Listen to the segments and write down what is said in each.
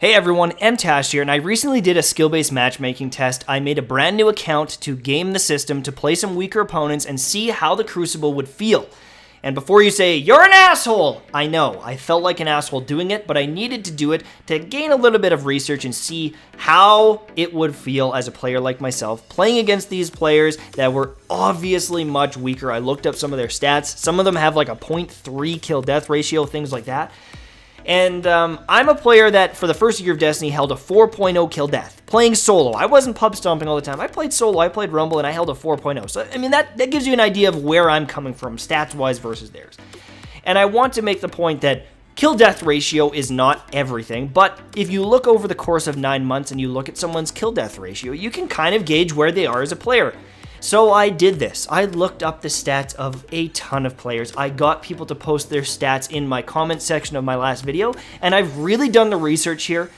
Hey everyone, Mtashed here, and I recently did a skill-based matchmaking test. I made a brand new account to game the system, to play some weaker opponents, and see how the Crucible would feel. And before you say, you're an asshole! I know, I felt like an asshole doing it, but I needed to do it to gain a little bit of research and see how it would feel as a player like myself, playing against these players that were obviously much weaker. I looked up some of their stats. Some of them have like a 0.3 kill-death ratio, things like that. And I'm a player that, for the first year of Destiny, held a 4.0 kill death. Playing solo. I wasn't pub stomping all the time. I played solo, I played Rumble, and I held a 4.0. So, I mean, that gives you an idea of where I'm coming from, stats-wise versus theirs. And I want to make the point that kill-death ratio is not everything, but if you look over the course of 9 months and you look at someone's kill-death ratio, you can kind of gauge where they are as a player. So I did this. I looked up the stats of a ton of players. I got people to post their stats in my comment section of my last video, and I've really done the research here.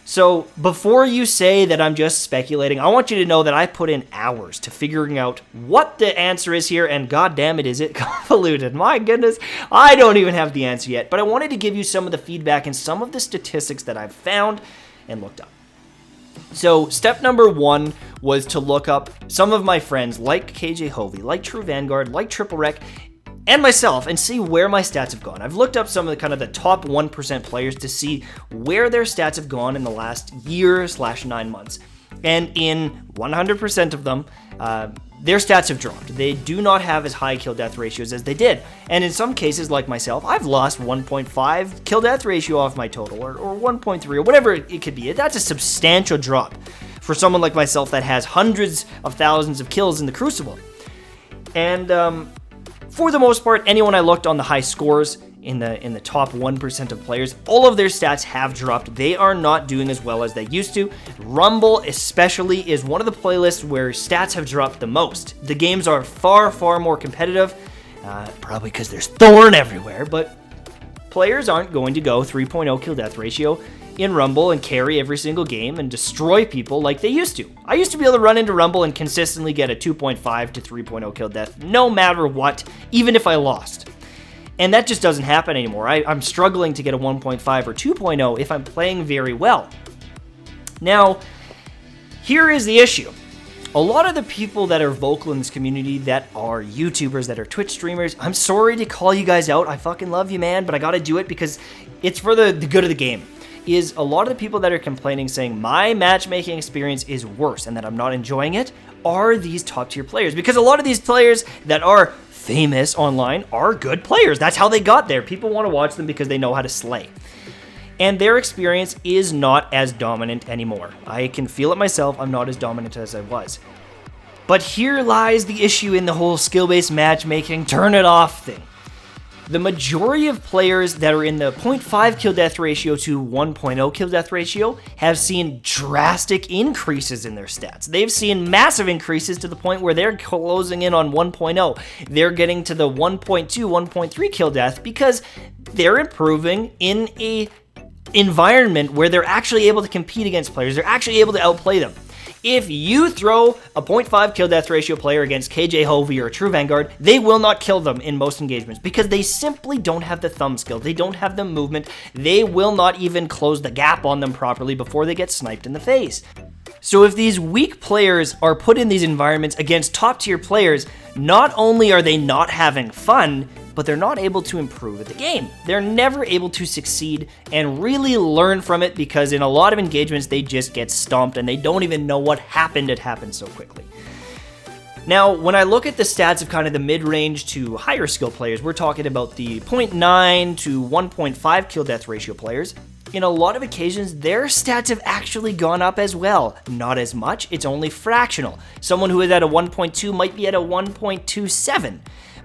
So before you say that I'm just speculating, I want you to know that I put in hours to figuring out what the answer is here, and goddamn it, is it convoluted. My goodness, I don't even have the answer yet, but I wanted to give you some of the feedback and some of the statistics that I've found and looked up. So step number one was to look up some of my friends like KJ Hovey, like True Vanguard, like Triple Rec, and myself, and see where my stats have gone. I've looked up some of the top 1% players to see where their stats have gone in the last year/9 months. And in 100% of them, their stats have dropped. They do not have as high kill-death ratios as they did. And in some cases, like myself, I've lost 1.5 kill-death ratio off my total, or 1.3, or whatever it could be. That's a substantial drop for someone like myself that has hundreds of thousands of kills in the Crucible. And for the most part, anyone I looked on the high scores, in the top 1% of players, all of their stats have dropped. They are not doing as well as they used to. Rumble especially is one of the playlists where stats have dropped the most. The games are far, far more competitive, probably because there's Thorn everywhere, but players aren't going to go 3.0 kill death ratio in Rumble and carry every single game and destroy people like they used to. I used to be able to run into Rumble and consistently get a 2.5 to 3.0 kill death, no matter what, even if I lost. And that just doesn't happen anymore. I'm struggling to get a 1.5 or 2.0 if I'm playing very well. Now, here is the issue. A lot of the people that are vocal in this community that are YouTubers, that are Twitch streamers, I'm sorry to call you guys out. I fucking love you, man, but I gotta do it because it's for the good of the game. Is a lot of the people that are complaining, saying my matchmaking experience is worse and that I'm not enjoying it, are these top tier players. Because a lot of these players that are famous online are good players. That's how they got there. People want to watch them because they know how to slay. And their experience is not as dominant anymore. I can feel it myself. I'm not as dominant as I was. But here lies the issue in the whole skill-based matchmaking, turn it off thing. The majority of players that are in the 0.5 kill death ratio to 1.0 kill death ratio have seen drastic increases in their stats. They've seen massive increases to the point where they're closing in on 1.0. They're getting to the 1.2, 1.3 kill death because they're improving in a environment where they're actually able to compete against players. They're actually able to outplay them. If you throw a 0.5 kill death ratio player against KJ Hovey or a True Vanguard, they will not kill them in most engagements because they simply don't have the thumb skill. They don't have the movement. They will not even close the gap on them properly before they get sniped in the face. So if these weak players are put in these environments against top tier players, not only are they not having fun, but they're not able to improve at the game. They're never able to succeed and really learn from it because in a lot of engagements, they just get stomped and they don't even know what happened. It happened so quickly. Now, when I look at the stats of kind of the mid-range to higher skill players, we're talking about the 0.9 to 1.5 kill death ratio players. In a lot of occasions, their stats have actually gone up as well. Not as much, it's only fractional. Someone who is at a 1.2 might be at a 1.27.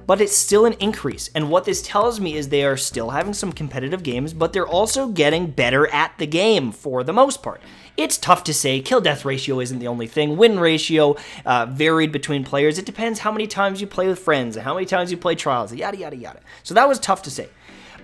But it's still an increase, and what this tells me is they are still having some competitive games, but they're also getting better at the game for the most part. It's tough to say. Kill-death ratio isn't the only thing. Win ratio varied between players. It depends how many times you play with friends and how many times you play trials, yada, yada, yada. So that was tough to say.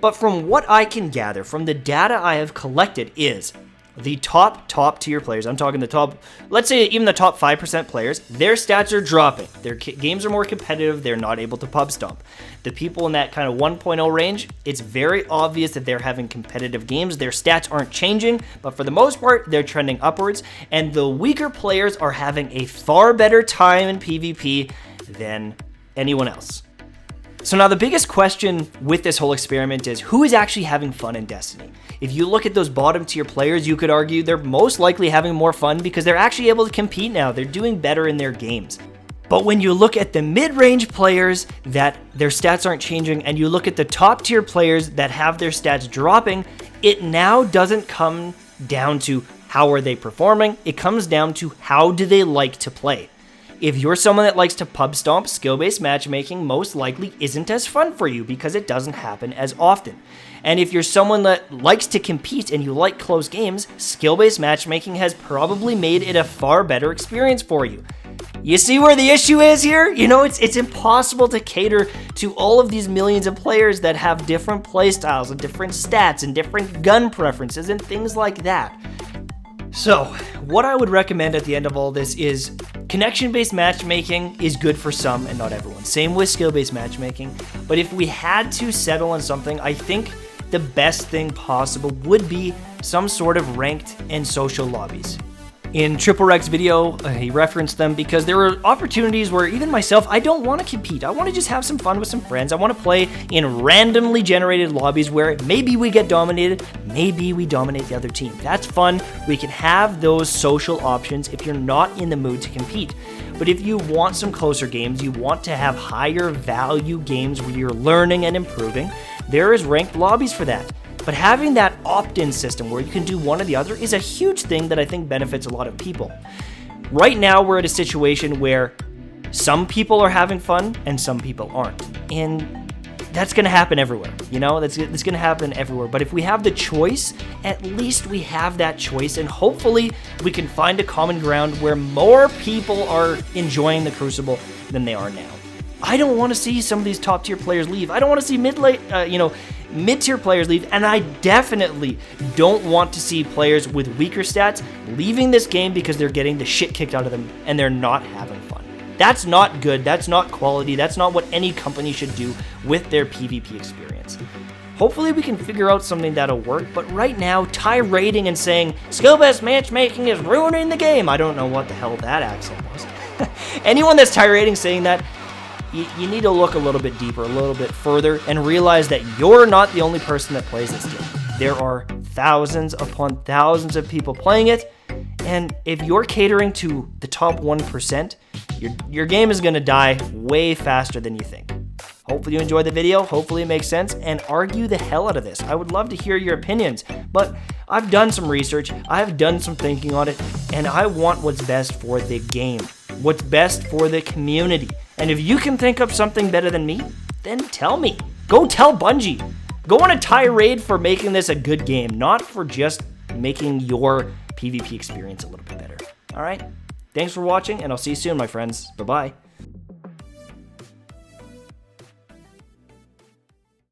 But from what I can gather, from the data I have collected is, the top tier players, I'm talking the top, let's say even the top 5% players, their stats are dropping. Their games are more competitive. They're not able to pub stomp. The people in that kind of 1.0 range, it's very obvious that they're having competitive games. Their stats aren't changing, but for the most part, they're trending upwards. And the weaker players are having a far better time in PvP than anyone else. So now the biggest question with this whole experiment is who is actually having fun in Destiny? If you look at those bottom tier players, you could argue they're most likely having more fun because they're actually able to compete now. They're doing better in their games. But when you look at the mid-range players that their stats aren't changing, and you look at the top tier players that have their stats dropping, it now doesn't come down to how are they performing. It comes down to how do they like to play. If you're someone that likes to pub stomp, skill-based matchmaking most likely isn't as fun for you because it doesn't happen as often. And if you're someone that likes to compete and you like close games, skill-based matchmaking has probably made it a far better experience for you. You see where the issue is here? You know, it's impossible to cater to all of these millions of players that have different playstyles and different stats and different gun preferences and things like that. So, what I would recommend at the end of all this is connection-based matchmaking is good for some and not everyone. Same with skill-based matchmaking. But if we had to settle on something, I think the best thing possible would be some sort of ranked and social lobbies. In Triple Rex's video, he referenced them because there were opportunities where even myself, I don't want to compete. I want to just have some fun with some friends. I want to play in randomly generated lobbies where maybe we get dominated, maybe we dominate the other team. That's fun. We can have those social options if you're not in the mood to compete. But if you want some closer games, you want to have higher value games where you're learning and improving, there is ranked lobbies for that. But having that opt-in system where you can do one or the other is a huge thing that I think benefits a lot of people. Right now, we're at a situation where some people are having fun and some people aren't. And that's going to happen everywhere. You know, that's going to happen everywhere. But if we have the choice, at least we have that choice. And hopefully we can find a common ground where more people are enjoying the Crucible than they are now. I don't want to see some of these top tier players leave. I don't want to see mid-tier players leave, and I definitely don't want to see players with weaker stats leaving this game because they're getting the shit kicked out of them and they're not having fun. That's not good. That's not quality. That's not what any company should do with their PvP experience. Hopefully we can figure out something that'll work, but right now, tirading and saying skill-based matchmaking is ruining the game. I don't know what the hell that accent was. Anyone that's tirading saying that, you need to look a little bit deeper, a little bit further, and realize that you're not the only person that plays this game. There are thousands upon thousands of people playing it, and if you're catering to the top 1%, your game is going to die way faster than you think. Hopefully you enjoyed the video, hopefully it makes sense, and argue the hell out of this. I would love to hear your opinions, but I've done some research, I've done some thinking on it, and I want what's best for the game, what's best for the community. And if you can think of something better than me, then tell me. Go tell Bungie. Go on a tirade for making this a good game, not for just making your PvP experience a little bit better. All right? Thanks for watching, and I'll see you soon, my friends. Bye-bye.